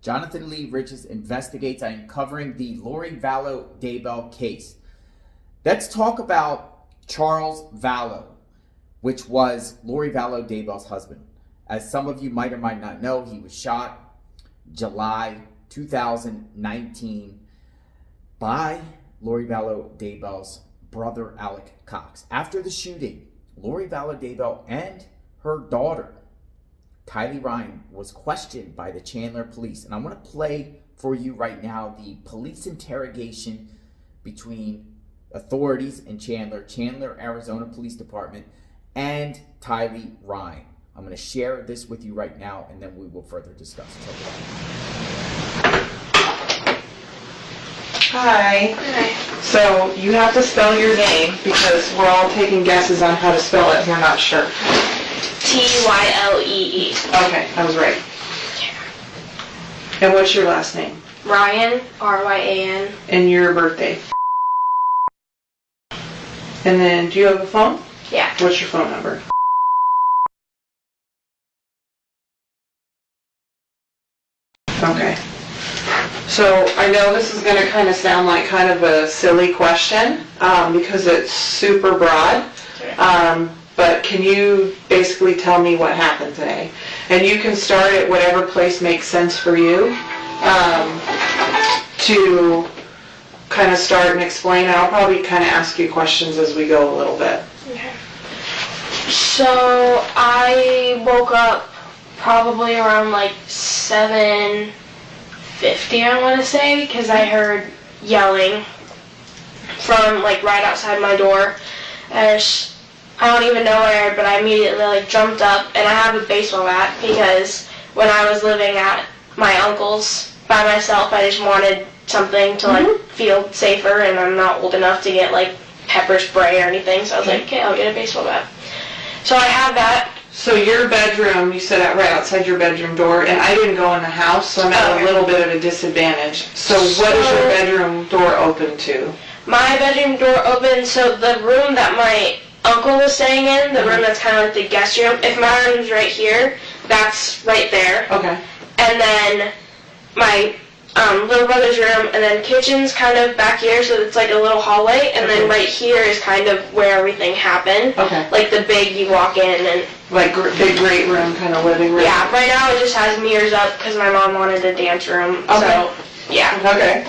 Jonathan Lee Riches investigates. I am covering the Lori Vallow Daybell case. Let's talk about Charles Vallow, which was Lori Vallow Daybell's husband. As some of you might or might not know, he was shot July 2019 by Lori Vallow Daybell's brother, Alec Cox. After the shooting, Lori Vallow Daybell and her daughter, Tylee Ryan, was questioned by the Chandler police. And I want to play for you right now the police interrogation between authorities in Chandler, Arizona Police Department, and Tylee Ryan. I'm going to share this with you right now, and then we will further discuss. Check it out. Hi. Hi. So you have to spell your name because we're all taking guesses on how to spell it. We're not sure. Tylee. Okay, I was right. And what's your last name? Ryan, Ryan. And your birthday? And then, do you have a phone? Yeah. What's your phone number? Okay. So I know this is going to kind of sound like kind of a silly question because it's super broad. But can you basically tell me what happened today? And you can start at whatever place makes sense for you to kind of start and explain. I'll probably kind of ask you questions as we go a little bit. Okay. So I woke up probably around like 7:50, I want to say, because I heard yelling from like right outside my door. I don't even know where, but I immediately like jumped up, and I have a baseball bat because when I was living at my uncle's by myself, I just wanted something to like feel safer, and I'm not old enough to get like pepper spray or anything, so I was like, okay, I'll get a baseball bat. So I have that. So your bedroom, you said right outside your bedroom door, and I didn't go in the house, so I'm at a little bit of a disadvantage. So what is your bedroom door open to? My bedroom door open, so the room that my uncle was staying in, the room that's kind of like the guest room, if my room's right here, that's right there. Okay. And then my little brother's room, and then kitchen's kind of back here, so it's like a little hallway, and then right here is kind of where everything happened. Okay. Like the big, you walk in and... Like big great room, kind of living room? Yeah, right now it just has mirrors up because my mom wanted a dance room, so yeah. Okay.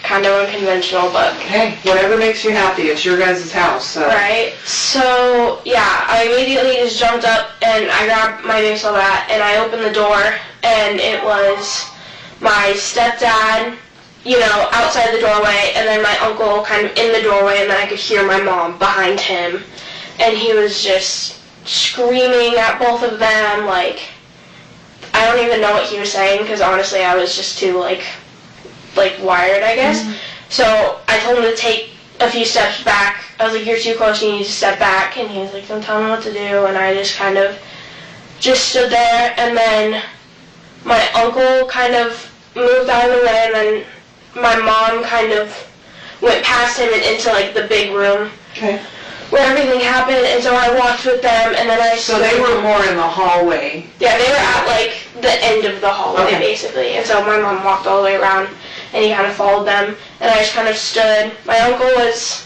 Kind of unconventional, but... Hey, whatever makes you happy, it's your guys' house, so... Right, so yeah, I immediately just jumped up and I grabbed my baseball bat and I opened the door, and it was my stepdad, you know, outside the doorway, and then my uncle kind of in the doorway, and then I could hear my mom behind him, and he was just screaming at both of them, like, I don't even know what he was saying, because honestly I was just too, like wired, I guess. So I told him to take a few steps back. I was like, you're too close, you need to step back, and he was like, don't tell me what to do, and I just kind of just stood there, and then my uncle kind of moved out of the way, and then my mom kind of went past him and into like the big room where everything happened, and so I walked with them, and then I... So they were more in the hallway? Yeah, they were at like the end of the hallway, basically, and so my mom walked all the way around, and he kind of followed them, and I just kind of stood. My uncle was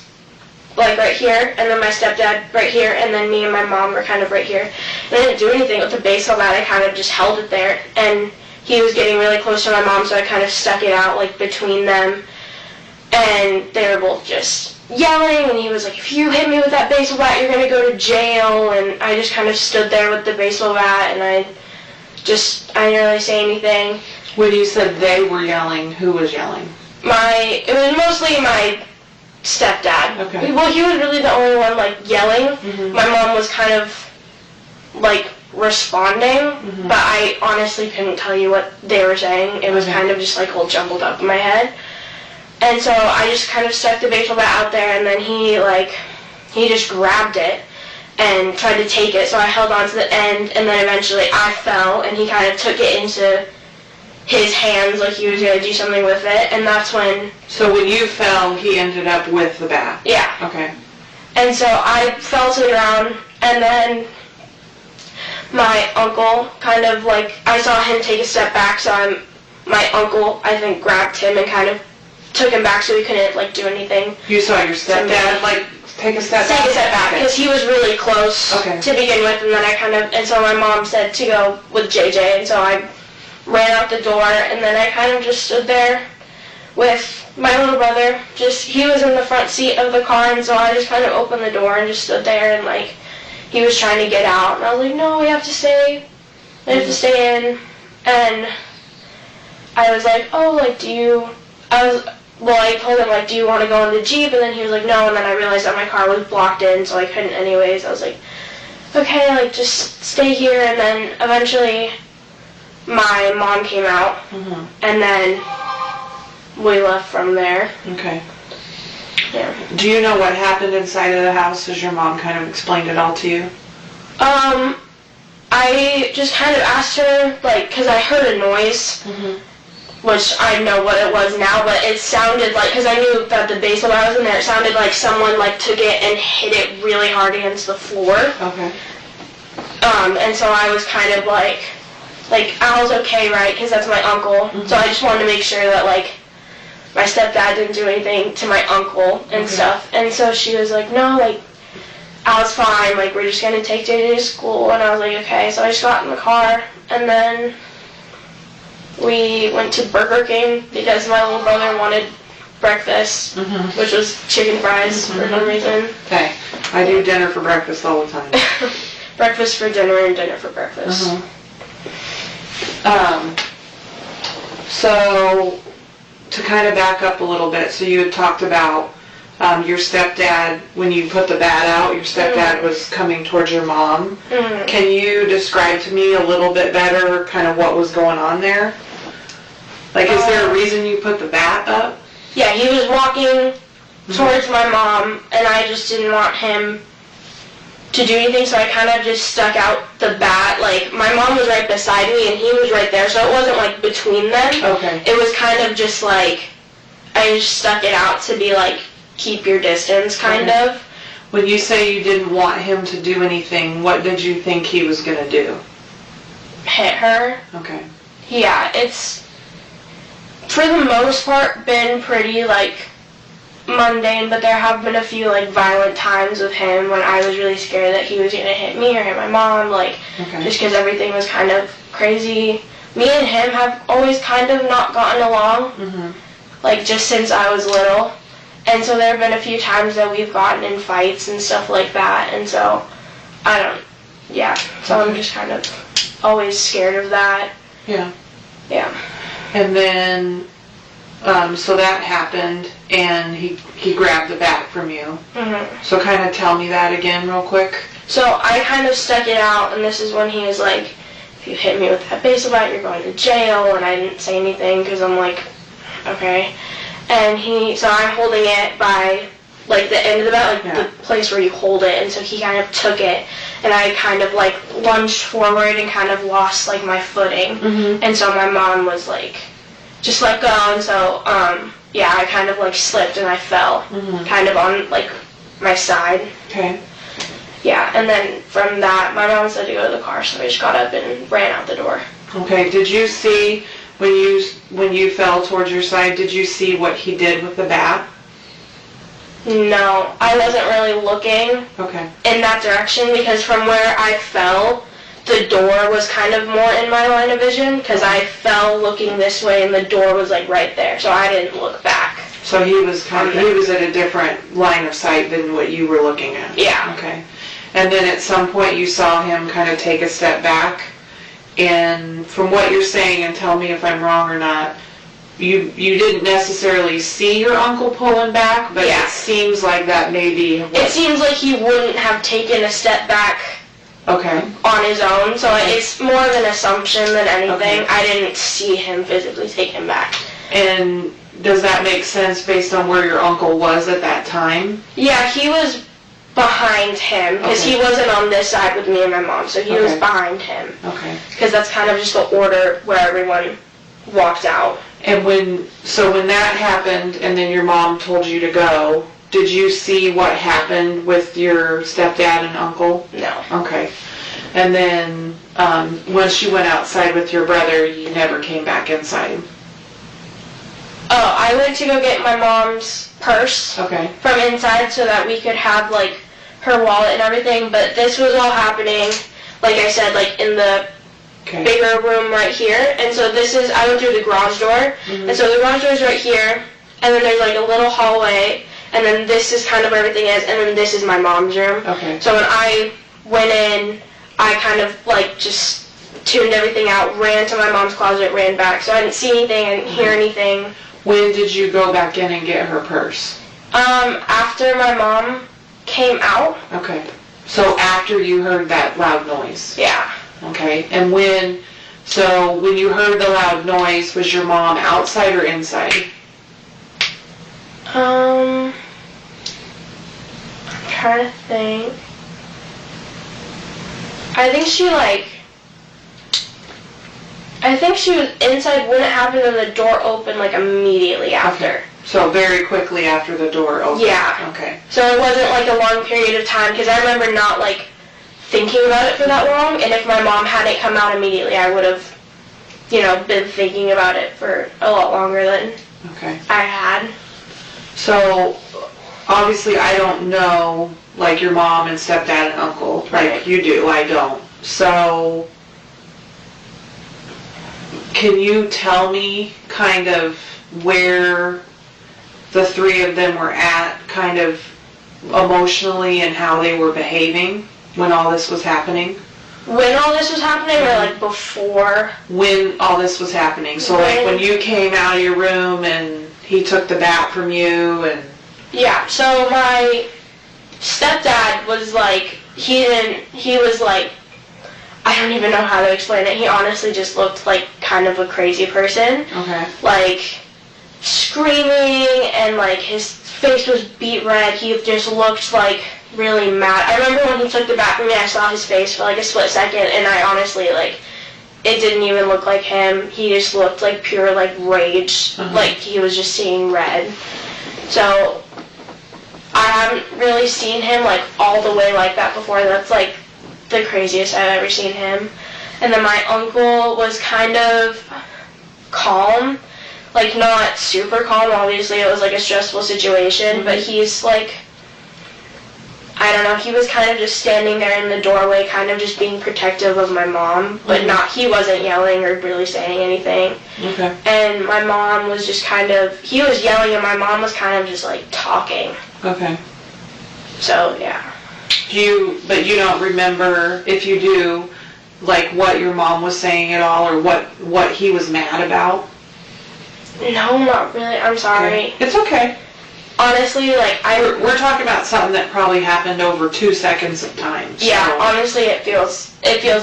like right here, and then my stepdad right here, and then me and my mom were kind of right here. And I didn't do anything with the baseball bat, I kind of just held it there, and he was getting really close to my mom, so I kind of stuck it out like between them, and they were both just yelling, and he was like, if you hit me with that baseball bat, you're going to go to jail, and I just kind of stood there with the baseball bat, and I didn't really say anything. When you said they were yelling, who was yelling? It was mostly my stepdad. Okay. Well, he was really the only one, like, yelling. My mom was kind of, like, responding, but I honestly couldn't tell you what they were saying. It was kind of just, like, all jumbled up in my head. And so I just kind of stuck the baseball bat out there, and then he just grabbed it and tried to take it, so I held on to the end, and then eventually I fell, and he kind of took it into his hands like he was going to do something with it, and that's when... So when you fell, he ended up with the bat? Yeah. Okay. And so I fell to the ground, and then my uncle kind of like, I saw him take a step back, so my uncle, I think, grabbed him and kind of took him back so he couldn't, like, do anything. You saw your stepdad, like, take a step back? Take a step back, Okay. because he was really close to begin with, and then and so my mom said to go with JJ, and so I ran out the door, and then I kind of just stood there with my little brother. He was in the front seat of the car, and so I just kind of opened the door and just stood there, and, like, he was trying to get out, and I was like, no, we have to stay. We have to stay in. And I was like, oh, like, I told him, like, do you want to go in the Jeep? And then he was like, no, and then I realized that my car was blocked in, so I couldn't anyways. I was like, okay, like, just stay here, and then eventually my mom came out, and then we left from there. Okay. Yeah. Do you know what happened inside of the house? Has your mom kind of explained it all to you? I just kind of asked her, like, because I heard a noise, which I know what it was now, but it sounded like, because I knew that the basement I was in there, it sounded like someone, like, took it and hit it really hard against the floor. Okay. And so I was kind of like, Al's okay, right? Because that's my uncle. So I just wanted to make sure that, like, my stepdad didn't do anything to my uncle and stuff. And so she was like, no, like, Al's fine. Like, we're just going to take JJ to school. And I was like, okay. So I just got in the car. And then we went to Burger King because my little brother wanted breakfast, which was chicken fries for some reason. Okay. I do dinner for breakfast all the time. Breakfast for dinner and dinner for breakfast. So, to kind of back up a little bit, so you had talked about your stepdad, when you put the bat out, your stepdad was coming towards your mom. Can you describe to me a little bit better kind of what was going on there? Like, is there a reason you put the bat up? Yeah, he was walking towards my mom, and I just didn't want him to do anything, so I kind of just stuck out the bat. Like, my mom was right beside me, and he was right there, so it wasn't, like, between them. Okay. It was kind of just, like, I just stuck it out to be, like, keep your distance, kind of. When you say you didn't want him to do anything, what did you think he was going to do? Hit her. Okay. Yeah, it's, for the most part, been pretty, like, mundane, but there have been a few, like, violent times with him when I was really scared that he was going to hit me or hit my mom, like, just because everything was kind of crazy. Me and him have always kind of not gotten along, like, just since I was little, and so there have been a few times that we've gotten in fights and stuff like that, and so, so I'm just kind of always scared of that. Yeah. Yeah. And then, so that happened, and he grabbed the bat from you. So kind of tell me that again real quick. So I kind of stuck it out, and this is when he was like, if you hit me with that baseball bat, you're going to jail, and I didn't say anything, because I'm like, okay. And so I'm holding it by, like, the end of the bat, like, the place where you hold it, and so he kind of took it, and I kind of, like, lunged forward and kind of lost, like, my footing, and so my mom was like, just let go, and so, I kind of, like, slipped and I fell, kind of on, like, my side. Okay. Yeah, and then from that, my mom said to go to the car, so I just got up and ran out the door. Okay, did you see, when you fell towards your side, did you see what he did with the bat? No, I wasn't really looking in that direction, because from where I fell, the door was kind of more in my line of vision, because I fell looking this way and the door was, like, right there, so I didn't look back. So he was he was at a different line of sight than what you were looking at? Yeah. Okay. And then at some point you saw him kind of take a step back, and from what you're saying, and tell me if I'm wrong or not, you didn't necessarily see your uncle pulling back, but it seems like that maybe... It seems like he wouldn't have taken a step back on his own, so it's more of an assumption than anything. I didn't see him physically take him back. And does that make sense based on where your uncle was at that time? Yeah, he was behind him, because he wasn't on this side with me and my mom, so he was behind him. Okay. Because that's kind of just the order where everyone walked out. And when that happened and then your mom told you to go, did you see what happened with your stepdad and uncle? No. Okay. And then once you went outside with your brother, you never came back inside? I went to go get my mom's purse from inside so that we could have, like, her wallet and everything, but this was all happening, like I said, like, in the bigger room right here. And so I went through the garage door, and so the garage door is right here, and then there's, like, a little hallway, and then this is kind of where everything is, and then this is my mom's room. So when I went in, I kind of, like, just tuned everything out, ran to my mom's closet, ran back. So I didn't see anything, I didn't hear anything. When did you go back in and get her purse? After my mom came out. Okay. So after you heard that loud noise? Yeah. Okay. And when you heard the loud noise, was your mom outside or inside? I'm trying to think. I think she was inside when it happened and the door opened, like, immediately after. Okay. So very quickly after the door opened? Yeah. Okay. So it wasn't, like, a long period of time, because I remember not, like, thinking about it for that long, and if my mom hadn't come out immediately, I would have, been thinking about it for a lot longer than I had. So, obviously I don't know, like, your mom and stepdad and uncle, like you do, I don't. So, can you tell me kind of where the three of them were at, kind of emotionally, and how they were behaving when all this was happening? When all this was happening, or, like, before? When all this was happening. So, like, when you came out of your room and he took the bat from you and... Yeah, so my stepdad was, like, he was, like, I don't even know how to explain it. He honestly just looked like kind of a crazy person. Like, screaming, and, like, his face was beet red. He just looked, like, really mad. I remember when he took the bat from me, I saw his face for, like, a split second, and I honestly, like, it didn't even look like him. He just looked like pure, like, rage. Like, he was just seeing red. So, I haven't really seen him, like, all the way like that before. That's, like, the craziest I've ever seen him. And then my uncle was kind of calm. Like, not super calm, obviously. It was, like, a stressful situation. But he's, like, I don't know, he was kind of just standing there in the doorway, kind of just being protective of my mom, but he wasn't yelling or really saying anything. And my mom was just kind of, he was yelling and my mom was kind of just, like, talking. So, yeah. But you don't remember, if you do, like, what your mom was saying at all, or what he was mad about? No, not really, I'm sorry. It's okay. Honestly, like, we're talking about something that probably happened over 2 seconds of time. So. Yeah, honestly, it feels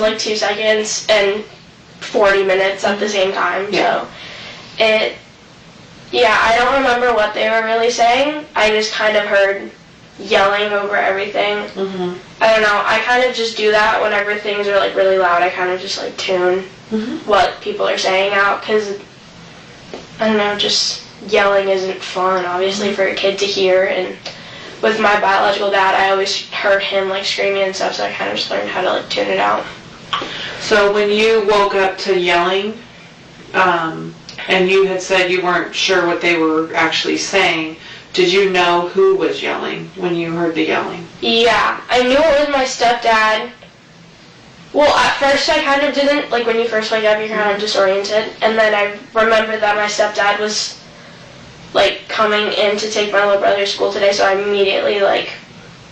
like 2 seconds and 40 minutes at the same time. So, I don't remember what they were really saying. I just kind of heard yelling over everything. I don't know, I kind of just do that whenever things are, like, really loud. I kind of just, like, tune what people are saying out, because, I don't know, just yelling isn't fun, obviously, for a kid to hear. And with my biological dad, I always heard him, like, screaming and stuff, so I kind of just learned how to, like, tune it out. So when you woke up to yelling, and you had said you weren't sure what they were actually saying, did you know who was yelling when you heard the yelling? Yeah, I knew it was my stepdad. Well, at first I kind of didn't. Like, when you first wake up, you're kind of disoriented. And then I remembered that my stepdad was, like, coming in to take my little brother to school today, so I immediately, like,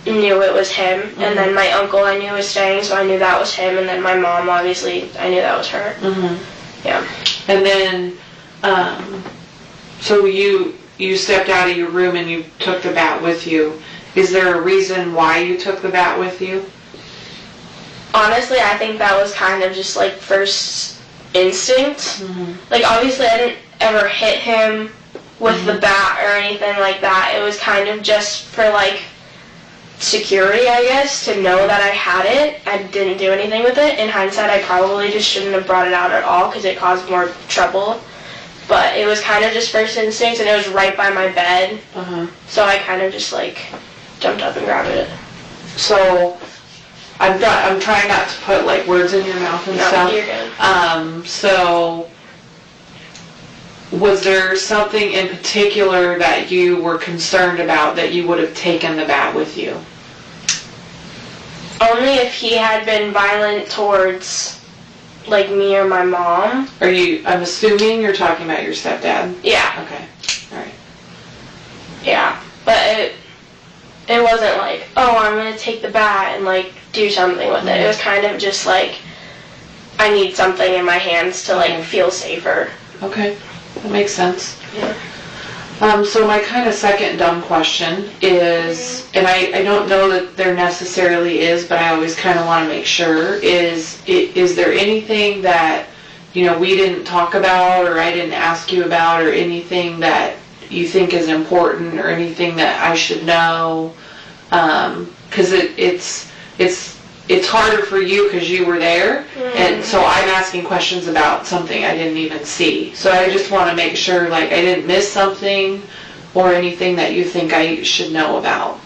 knew it was him. And then my uncle I knew was staying, so I knew that was him. And then my mom, obviously, I knew that was her. Yeah. And then, so you stepped out of your room and you took the bat with you. Is there a reason why you took the bat with you? Honestly, I think that was kind of just, like, first instinct. Like, obviously, I didn't ever hit him with the bat or anything like that. It was kind of just for, like, security, I guess, to know that I had it. I didn't do anything with it. In hindsight, I probably just shouldn't have brought it out at all because it caused more trouble. But it was kind of just first instinct, and it was right by my bed. So I kind of just, like, jumped up and grabbed it. So I'm trying not to put, like, words in your mouth and stuff. You're good. So Was there something in particular that you were concerned about that you would have taken the bat with you? Only if he had been violent towards, like, me or my mom. I'm assuming you're talking about your stepdad? Yeah. Okay, alright. Yeah. But it wasn't like, oh, I'm going to take the bat and, like, do something with it. It was kind of just like, I need something in my hands to, like, feel safer. Okay, that makes sense. Yeah. So my kind of second dumb question is, and I don't know that there necessarily is, but I always kind of want to make sure, is there anything that, we didn't talk about or I didn't ask you about, or anything that you think is important or anything that I should know? Because it's harder for you because you were there, and so I'm asking questions about something I didn't even see. So I just want to make sure, like, I didn't miss something or anything that you think I should know about.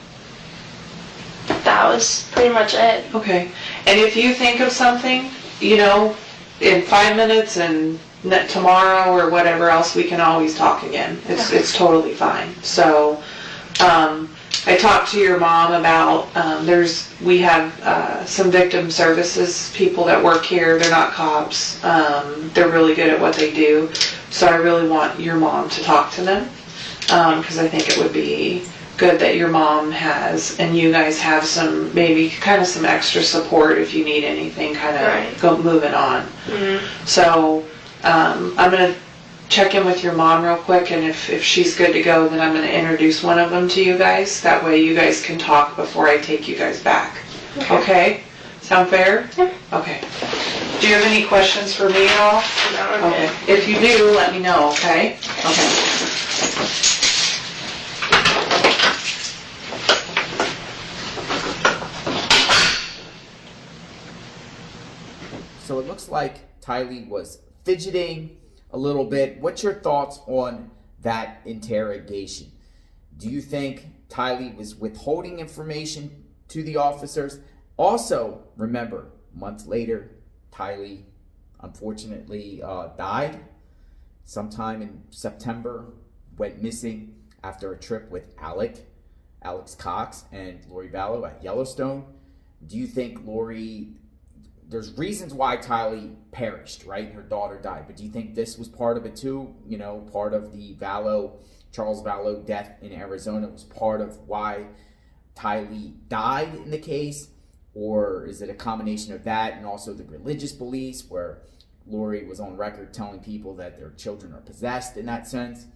That was pretty much it. Okay. And if you think of something, in 5 minutes and tomorrow or whatever else, we can always talk again. It's totally fine. So, I talked to your mom about, we have some victim services people that work here. They're not cops. They're really good at what they do. So I really want your mom to talk to them, because I think it would be good that your mom has, and you guys have maybe some extra support if you need anything go moving on. Mm-hmm. So I'm going to check in with your mom real quick, and if she's good to go, then I'm going to introduce one of them to you guys. That way you guys can talk before I take you guys back. Okay? Sound fair? Yeah. Okay. Do you have any questions for me at all? No, Okay. If you do, let me know, okay? Okay. So it looks like Tylee was fidgeting a little bit. What's your thoughts on that interrogation? Do you think Tylee was withholding information to the officers? Also, remember, months later, Tylee unfortunately died sometime in September, went missing after a trip with Alex Cox and Lori Vallow at Yellowstone. Do you think there's reasons why Tylee perished, right? Her daughter died. But do you think this was part of it too? Part of the Charles Vallow death in Arizona was part of why Tylee died in the case? Or is it a combination of that and also the religious beliefs where Lori was on record telling people that their children are possessed in that sense?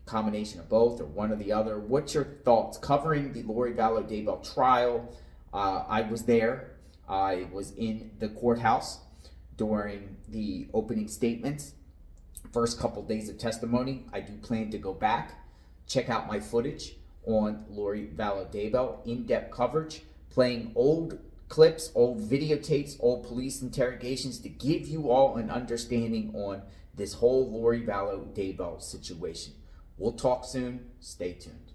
Combination of both or one or the other? What's your thoughts? Covering the Lori Vallow Daybell trial, I was there. I was in the courthouse during the opening statements, first couple days of testimony. I do plan to go back, check out my footage on Lori Vallow Daybell, in-depth coverage, playing old clips, old videotapes, old police interrogations to give you all an understanding on this whole Lori Vallow Daybell situation. We'll talk soon. Stay tuned.